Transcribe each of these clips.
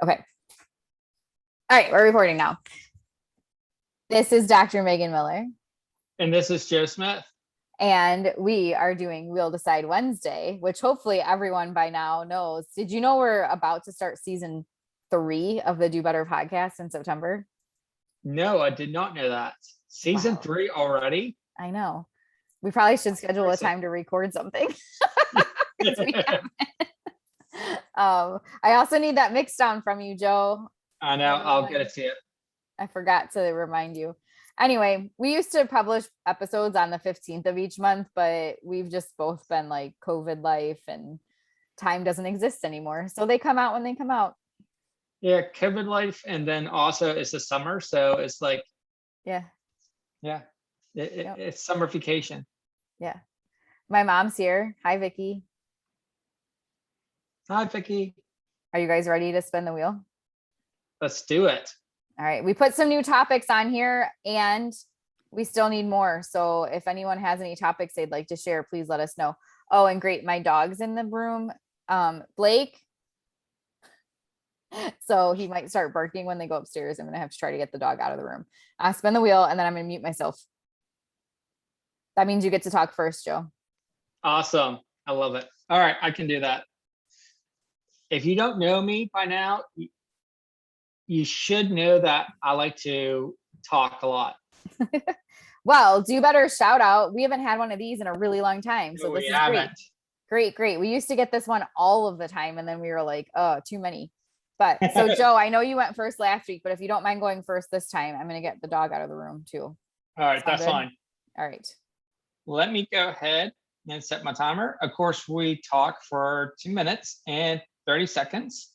Okay. All right, we're recording now. This is Dr. Megan Miller. And this is Joe Smith. And we are doing We'll Decide Wednesday, which hopefully everyone by now knows. Did you know we're about to start season 3 of the Do Better podcast in September? No, I did not know that. Season 3 already? I know. We probably should schedule a time to record something. We haven't. I also need that mix down from you, Joe. I know. I'll get it to you. I forgot to remind you. Anyway, we used to publish episodes on the 15th of each month, but we've just both been like COVID life and time doesn't exist anymore. So they come out when they come out. Yeah, COVID life. And then also it's the summer. So it's like, yeah. It's summer vacation. Yeah. My mom's here. Hi, Vicky. Hi, Vicky. Are you guys ready to spin the wheel? Let's do it. All right. We put some new topics on here and we still need more. So if anyone has any topics they'd like to share, please let us know. Oh, and great. My dog's in the room. Blake. So he might start barking when they go upstairs. I'm going to have to try to get the dog out of the room. Spin the wheel and then I'm going to mute myself. That means you get to talk first, Joe. Awesome. I love it. All right. I can do that. If you don't know me by now, you should know that I like to talk a lot. Well, Do Better shout out. We haven't had one of these in a really long time. So this is great. Great. We used to get this one all of the time. And then we were like, oh, too many. But so Joe, I know you went first last week, but if you don't mind going first this time, I'm going to get the dog out of the room too. All right. That's fine. All right. Let me go ahead and set my timer. Of course, we talk for 2 minutes and 30 seconds.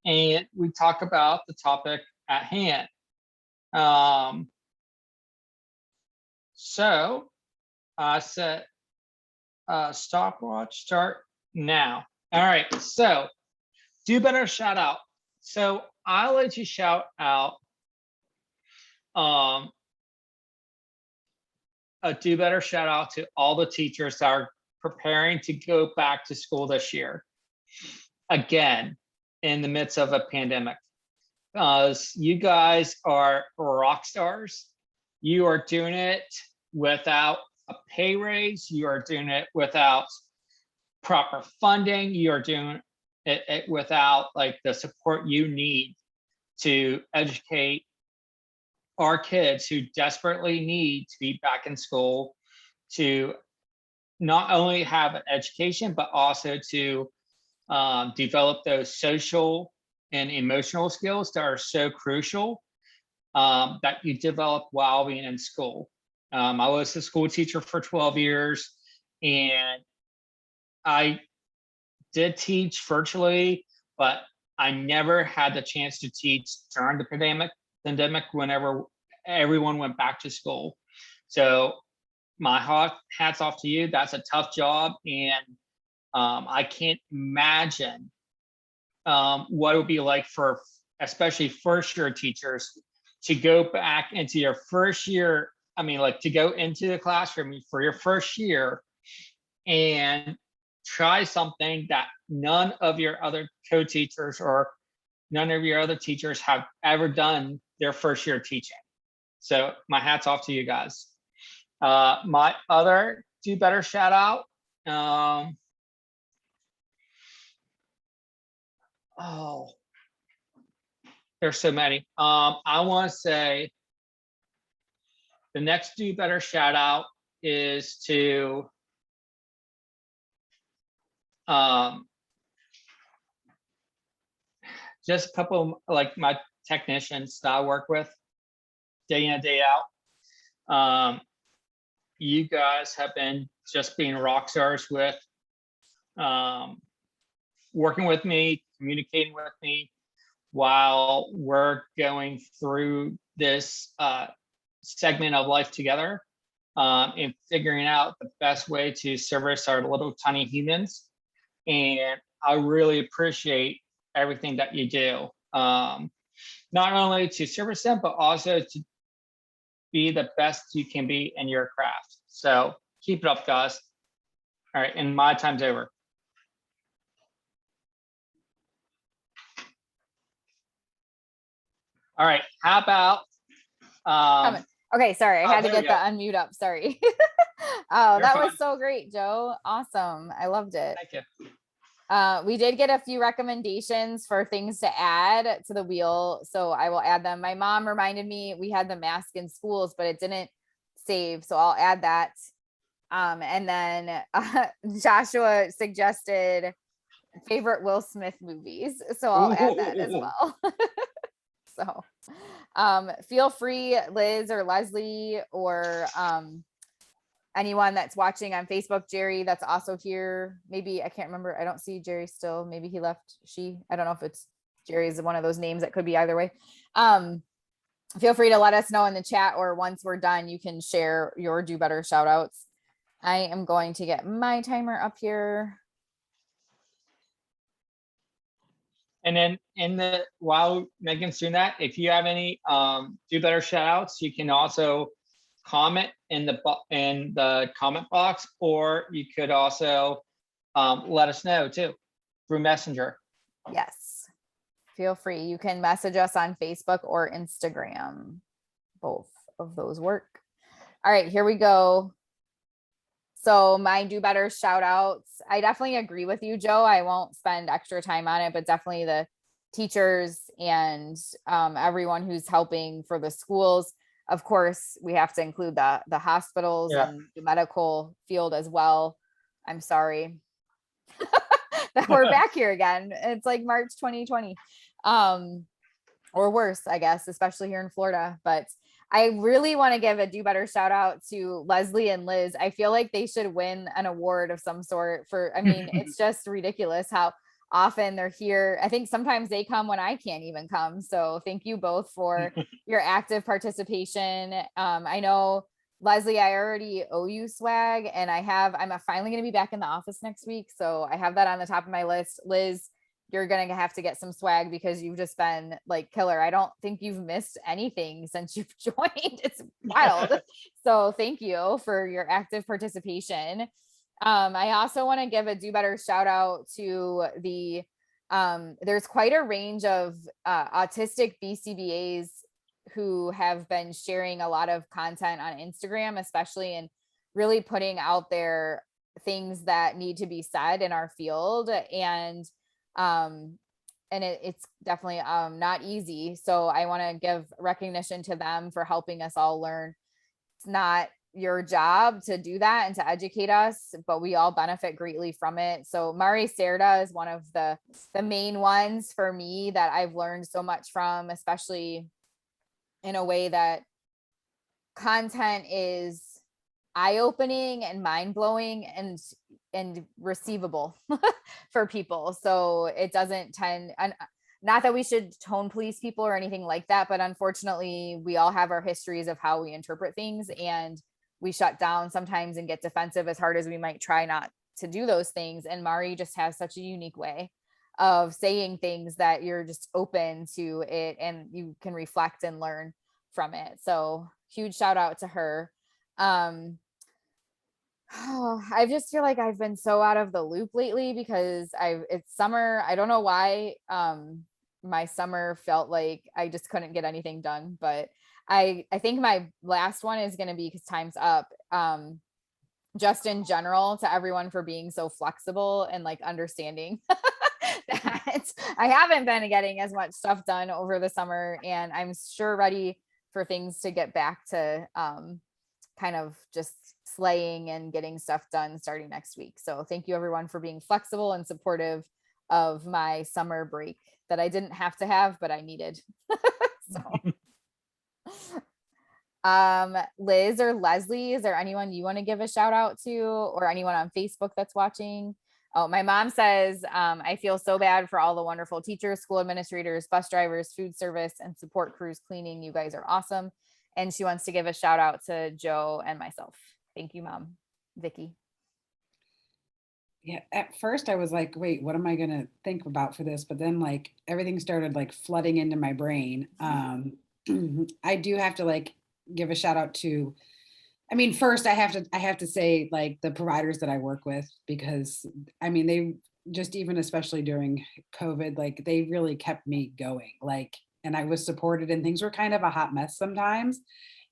And we talk about the topic at hand. So I set stopwatch start now. All right, so Do Better shout out. So I'll let you shout out a Do Better shout out to all the teachers that are preparing to go back to school this year. Again, in the midst of a pandemic. You guys are rock stars. You are doing it without a pay raise. You are doing it without proper funding. You are doing it without like the support you need to educate our kids who desperately need to be back in school to not only have an education, but also to develop those social and emotional skills that are so crucial that you develop while being in school. I was a school teacher for 12 years and I did teach virtually, but I never had the chance to teach during the pandemic whenever everyone went back to school. So my hats off to you. That's a tough job. And I can't imagine what it would be like for especially first year teachers to go back into your first year. I mean, like to go into the classroom for your first year and try something that none of your other co-teachers or none of your other teachers have ever done their first year teaching. So my hat's off to you guys. My other Do Better shout out. There's so many. I want to say the next Do Better shout out is to just a couple of like my technicians that I work with day in and day out. You guys have been just being rock stars with working with me, communicating with me while we're going through this segment of life together and figuring out the best way to service our little tiny humans. And I really appreciate everything that you do, not only to service them, but also to be the best you can be in your craft. So keep it up, guys. All right, and my time's over. All right. How about, okay, sorry. I had to there get we the go. unmute up. Sorry. Oh, You're that fine. was so great, Joe. Awesome. I loved it. Thank you. We did get a few recommendations for things to add to the wheel, so I will add them. My mom reminded me we had the mask in schools, but it didn't save, so I'll add that. And then Joshua suggested favorite Will Smith movies, so I'll add that as well. So feel free, Liz or Leslie, or anyone that's watching on Facebook, Jerry, that's also here. Maybe I can't remember. I don't see Jerry still. Maybe he left. I don't know if it's Jerry's one of those names that could be either way. Feel free to let us know in the chat, or once we're done, you can share your do better shout outs. I am going to get my timer up here. And then while Megan's doing that, if you have any do better shout outs, you can also comment in the comment box, or you could also let us know too through Messenger. Yes, feel free. You can message us on Facebook or Instagram. Both of those work. All right, here we go. So my do better shout outs. I definitely agree with you, Joe. I won't spend extra time on it, but definitely the teachers and everyone who's helping for the schools. Of course, we have to include the hospitals and the medical field as well. I'm sorry that we're back here again. It's like March 2020, or worse, I guess, especially here in Florida. But I really want to give a do better shout out to Leslie and Liz. I feel like they should win an award of some sort for, I mean, it's just ridiculous how often they're here. I think sometimes they come when I can't even come. So thank you both for your active participation. I know, Leslie, I already owe you swag, and I'm finally going to be back in the office next week. So I have that on the top of my list. Liz, you're going to have to get some swag because you've just been like killer. I don't think you've missed anything since you've joined. It's wild. So thank you for your active participation. I also want to give a do better shout out to there's quite a range of autistic BCBAs who have been sharing a lot of content on Instagram, especially, and really putting out there things that need to be said in our field. And it's definitely not easy. So I want to give recognition to them for helping us all learn. It's not your job to do that and to educate us, but we all benefit greatly from it. So Mari Serda is one of the main ones for me that I've learned so much from, especially in a way that content is eye-opening and mind-blowing and receivable for people. So it doesn't tend, and not that we should tone police people or anything like that, but unfortunately we all have our histories of how we interpret things, and we shut down sometimes and get defensive as hard as we might try not to do those things. And Mari just has such a unique way of saying things that you're just open to it and you can reflect and learn from it. So huge shout out to her. I just feel like I've been so out of the loop lately because it's summer. I don't know why my summer felt like I just couldn't get anything done, but I think my last one is going to be, because time's up, just in general, to everyone for being so flexible and like understanding that I haven't been getting as much stuff done over the summer, and I'm sure ready for things to get back to kind of just slaying and getting stuff done starting next week. So thank you everyone for being flexible and supportive of my summer break that I didn't have to have, but I needed. So Liz or Leslie, is there anyone you want to give a shout out to, or anyone on Facebook that's watching? Oh, my mom says, I feel so bad for all the wonderful teachers, school administrators, bus drivers, food service, and support crews cleaning. You guys are awesome. And she wants to give a shout out to Joe and myself. Thank you, Mom. Vicky. Yeah, at first I was like, wait, what am I going to think about for this? But then like everything started like flooding into my brain. I do have to like give a shout out to, I mean, first I have to say like the providers that I work with, because I mean, they just, even especially during COVID, like they really kept me going. Like and I was supported, and things were kind of a hot mess sometimes.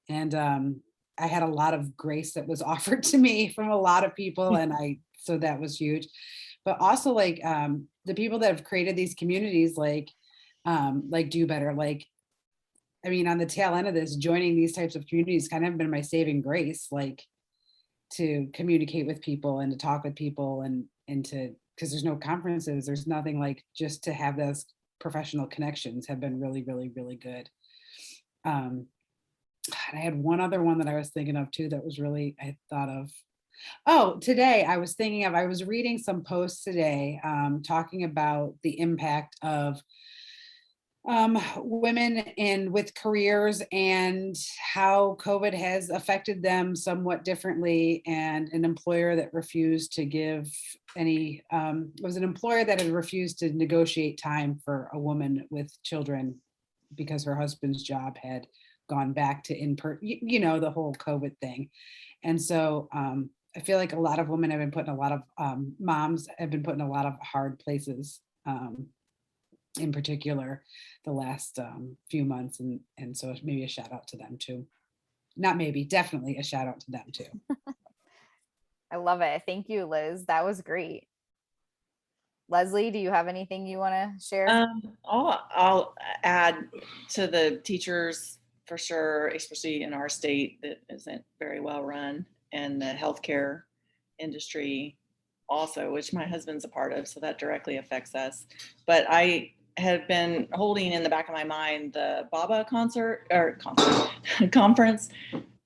And I had a lot of grace that was offered to me from a lot of people. And so that was huge. But also like the people that have created these communities, like Do Better, like, I mean, on the tail end of this, joining these types of communities kind of been my saving grace, like to communicate with people and to talk with people and to, because there's no conferences, there's nothing, like just to have those professional connections have been really, really, really good. And I had one other one that I was thinking of too, that was really, I thought of. Oh, today I was reading some posts today talking about the impact of women with careers and how COVID has affected them somewhat differently. And an employer that refused to give any, was an employer that had refused to negotiate time for a woman with children because her husband's job had gone back to the whole COVID thing. And so I feel like a lot of women have been put in a lot of, moms have been put in a lot of hard places, in particular the last few months. And so maybe a shout out to them too. Not maybe, definitely a shout out to them too. I love it. Thank you, Liz. That was great. Leslie, do you have anything you want to share? I'll add to the teachers for sure, especially in our state that isn't very well run, and the healthcare industry also, which my husband's a part of, so that directly affects us. But I have been holding in the back of my mind the BABA conference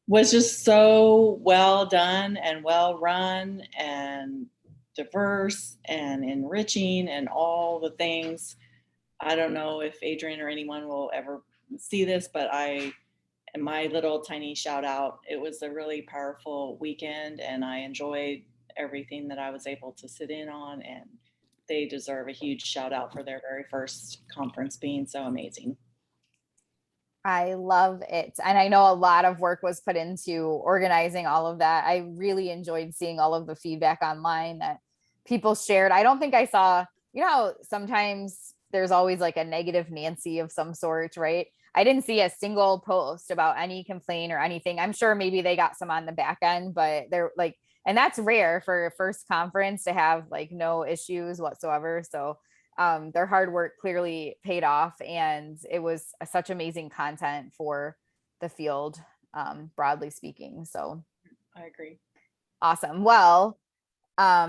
was just so well done and well run and diverse and enriching and all the things. I don't know if Adrian or anyone will ever see this, but my little tiny shout out, it was a really powerful weekend and I enjoyed everything that I was able to sit in on, and they deserve a huge shout out for their very first conference being so amazing. I love it. And I know a lot of work was put into organizing all of that. I really enjoyed seeing all of the feedback online that people shared. I don't think I saw, sometimes there's always like a negative Nancy of some sort, right? I didn't see a single post about any complaint or anything. I'm sure maybe they got some on the back end, but they're like, and that's rare for a first conference to have like no issues whatsoever. So their hard work clearly paid off, and it was such amazing content for the field, broadly speaking. So I agree. Awesome. Well,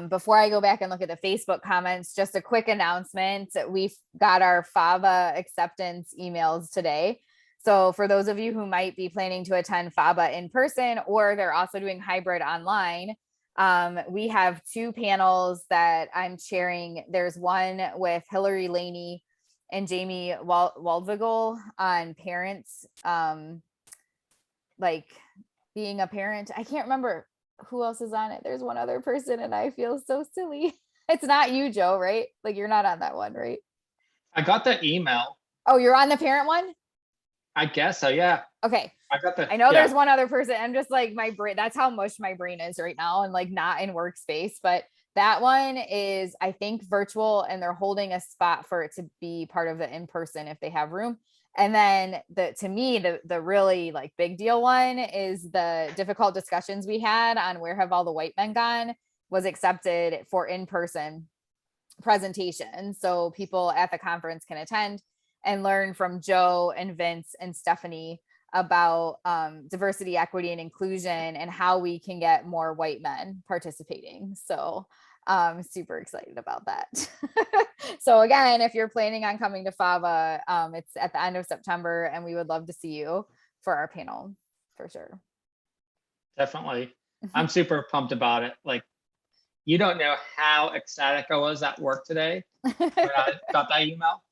before I go back and look at the Facebook comments, just a quick announcement. We've got our FABA acceptance emails today. So for those of you who might be planning to attend FABA in person, or they're also doing hybrid online, we have two panels that I'm chairing. There's one with Hillary Laney and Jamie Waldvogel on parents, like being a parent. I can't remember who else is on it. There's one other person and I feel so silly. It's not you, Joe, right? Like you're not on that one, right? I got the email. Oh, you're on the parent one? I guess so, yeah. Okay. I know there's one other person. I'm just like my brain. That's how mush my brain is right now, and like not in workspace. But that one is, I think, virtual, and they're holding a spot for it to be part of the in-person if they have room. And then to me, the really like big deal one is the difficult discussions we had on Where Have All the White Men Gone was accepted for in-person presentation. So people at the conference can attend and learn from Joe and Vince and Stephanie about diversity, equity, and inclusion, and how we can get more white men participating. So I'm super excited about that. So again, if you're planning on coming to FABA, it's at the end of September, and we would love to see you for our panel for sure. Definitely. I'm super pumped about it. Like, you don't know how ecstatic I was at work today when I got that email.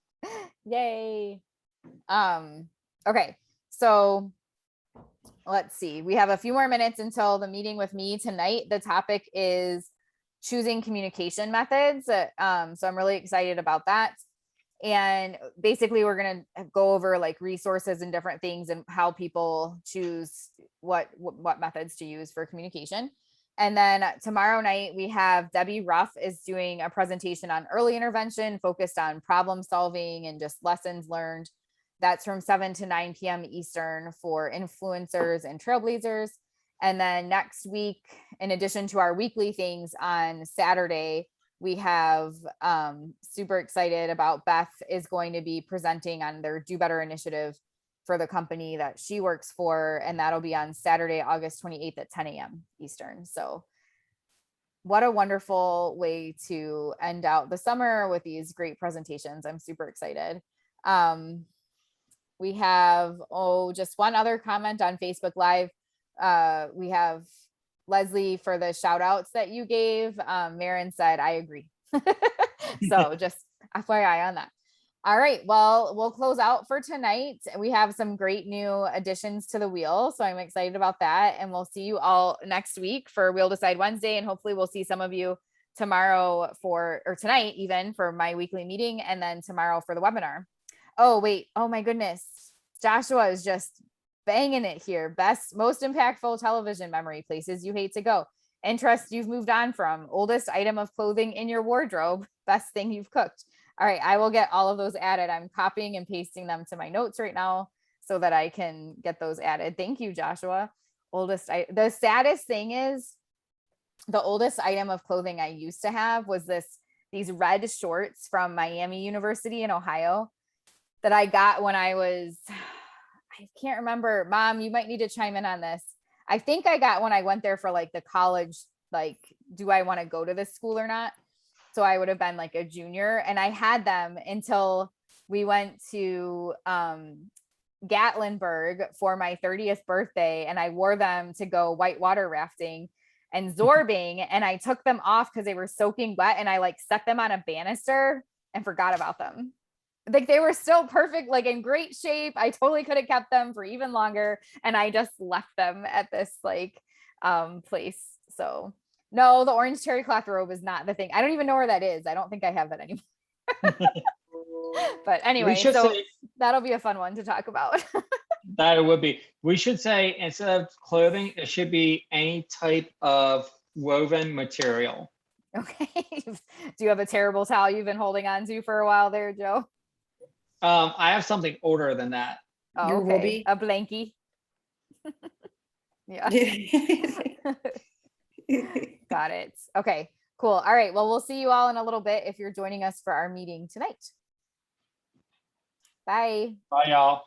Yay. Okay. So let's see. We have a few more minutes until the meeting with me tonight. The topic is choosing communication methods. So I'm really excited about that. And basically we're going to go over like resources and different things and how people choose what methods to use for communication. And then tomorrow night we have Debbie Ruff is doing a presentation on early intervention focused on problem solving and just lessons learned That's from 7 to 9 p.m. Eastern for influencers and trailblazers. And then next week, in addition to our weekly things on Saturday, we have super excited about Beth is going to be presenting on their Do Better initiative for the company that she works for. And that'll be on Saturday, August 28th at 10 a.m. Eastern. So what a wonderful way to end out the summer with these great presentations. I'm super excited. We have, just one other comment on Facebook Live. We have Leslie for the shout outs that you gave. Marin said, I agree. So just FYI on that. All right, well, we'll close out for tonight. We have some great new additions to the wheel, so I'm excited about that. And we'll see you all next week for Wheel Decide Wednesday. And hopefully we'll see some of you tomorrow or tonight even for my weekly meeting, and then tomorrow for the webinar. Oh, wait. Oh my goodness. Joshua is just banging it here. Most impactful television memory, places you hate to go. Interests you've moved on from. Oldest item of clothing in your wardrobe. Best thing you've cooked. All right, I will get all of those added. I'm copying and pasting them to my notes right now so that I can get those added. Thank you, Joshua. The saddest thing is the oldest item of clothing I used to have was these red shorts from Miami University in Ohio that I got when I can't remember. Mom, you might need to chime in on this. I think I got when I went there for like the college, like, do I want to go to this school or not? So I would have been like a junior, and I had them until we went to Gatlinburg for my 30th birthday, and I wore them to go whitewater rafting and zorbing, and I took them off because they were soaking wet, and I like set them on a banister and forgot about them. Like they were still perfect, like in great shape. I totally could have kept them for even longer, and I just left them at this like place. So no, the orange terry cloth robe is not the thing. I don't even know where that is. I don't think I have that anymore. But anyway, so that'll be a fun one to talk about. That it would be. We should say instead of clothing, it should be any type of woven material. Okay. Do you have a terrible towel you've been holding on to for a while there, Joe? I have something older than that. Oh, okay. A blankie. Yeah. Got it. Okay, cool. All right. Well, we'll see you all in a little bit if you're joining us for our meeting tonight. Bye. Bye, y'all.